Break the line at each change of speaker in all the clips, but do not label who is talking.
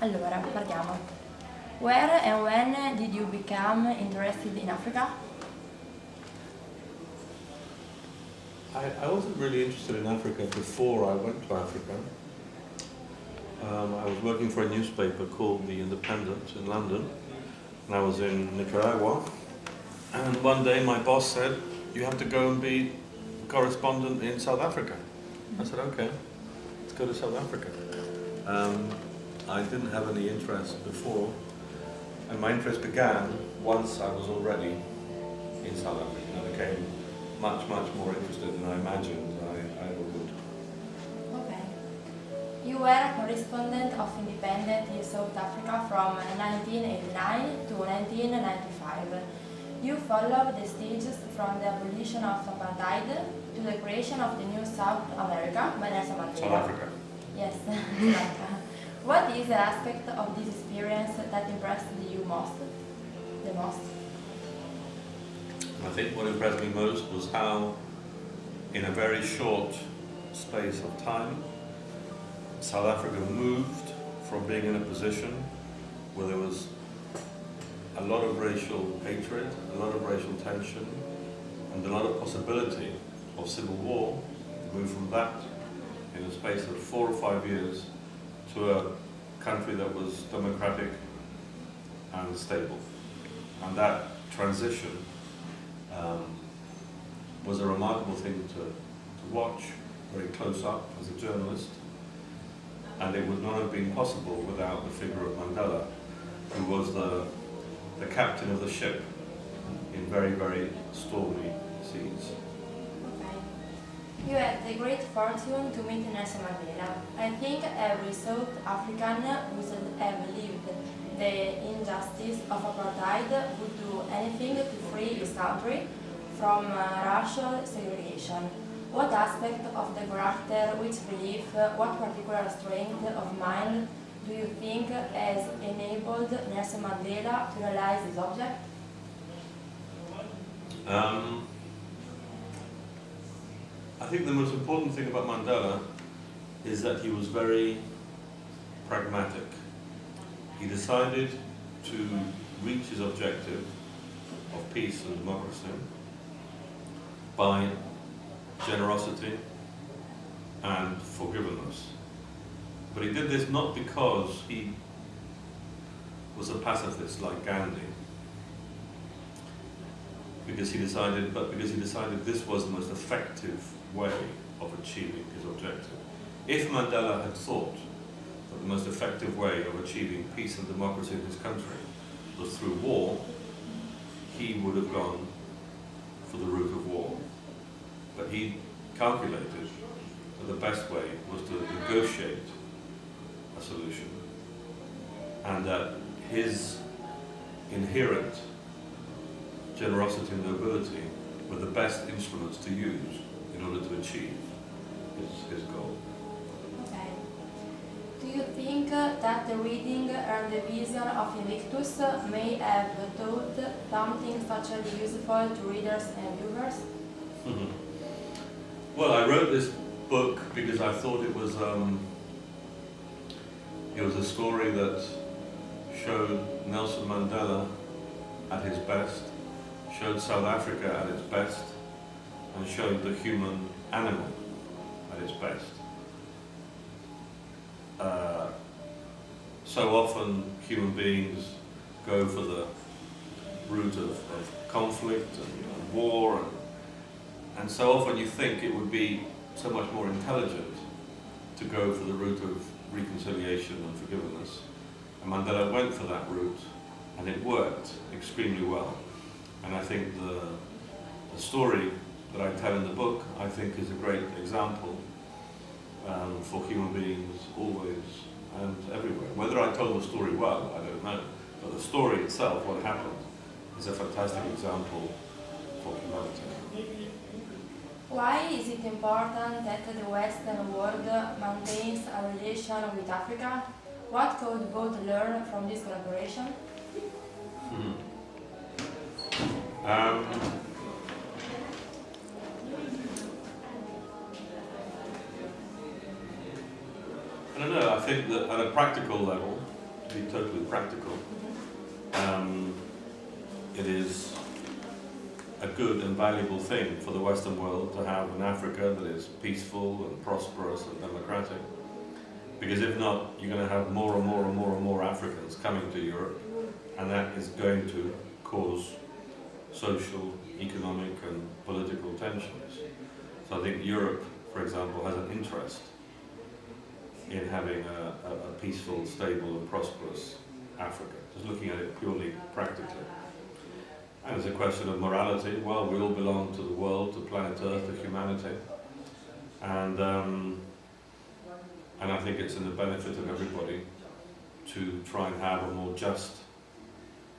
Allora, partiamo. Where and when did you become interested in Africa?
I wasn't really interested in Africa before I went to Africa. I was working for a newspaper called The Independent in London, and I was in Nicaragua. And one day my boss said, "You have to go and be a correspondent in South Africa." I said, "Okay, let's go to South Africa." I didn't have any interest before, and my interest began once I was already in South Africa. I became much more interested than I imagined I ever would.
Okay. You were a correspondent of Independent in South Africa from 1989 to 1995. You followed the stages from the abolition of apartheid to the creation of the new South America by Nelson Mandela.
South Africa.
Yes, South Africa. What is the aspect of this experience that impressed you the most?
I think what impressed me most was how, in a very short space of time, South Africa moved from being in a position where there was a lot of racial hatred, a lot of racial tension, and a lot of possibility of civil war. Moved from that in a space of 4 or 5 years to a country that was democratic and stable. And that transition was a remarkable thing to watch very close up as a journalist. And it would not have been possible without the figure of Mandela, who was the captain of the ship in very stormy seas.
You had the great fortune to meet Nelson Mandela. I think every South African who have lived the injustice of apartheid would do anything to free his country from racial segregation. What aspect of the character, which belief, what particular strength of mind do you think has enabled Nelson Mandela to realize this object?
I think the most important thing about Mandela is that he was very pragmatic. He decided to reach his objective of peace and democracy by generosity and forgiveness. But he did this not because he was a pacifist like Gandhi, because he decided this was the most effective way of achieving his objective. If Mandela had thought that the most effective way of achieving peace and democracy in his country was through war, he would have gone for the route of war. But he calculated that the best way was to negotiate a solution, and that his inherent generosity and nobility were the best instruments to use in order to achieve his goal.
Okay. Do you think that the reading and the vision of Invictus may have taught something such as useful to readers and viewers?
Well, I wrote this book because I thought it was a story that showed Nelson Mandela at his best, showed South Africa at its best, and showed the human animal at its best. So often human beings go for the route of conflict and war, and so often you think it would be so much more intelligent to go for the route of reconciliation and forgiveness. And Mandela went for that route, and it worked extremely well. And I think the story that I tell in the book, I think, is a great example for human beings always and everywhere. Whether I told the story well, I don't know. But the story itself, what happened, is a fantastic example for humanity.
Why is it important that the Western world maintains a relation with Africa? What could both learn from this collaboration?
I don't know, I think that at a practical level, be totally practical, it is a good and valuable thing for the Western world to have an Africa that is peaceful and prosperous and democratic. Because if not, you're going to have more and more and more and more Africans coming to Europe, and that is going to cause social, economic and political tensions. So I think Europe, for example, has an interest in having a peaceful, stable and prosperous Africa, just looking at it purely practically. And it's a question of morality. Well, we all belong to the world, to planet Earth, to humanity. And I think it's in the benefit of everybody to try and have a more just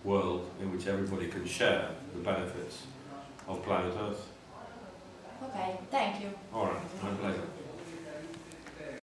world in which everybody can share the benefits of planet Earth.
Okay, thank you.
All right, my pleasure.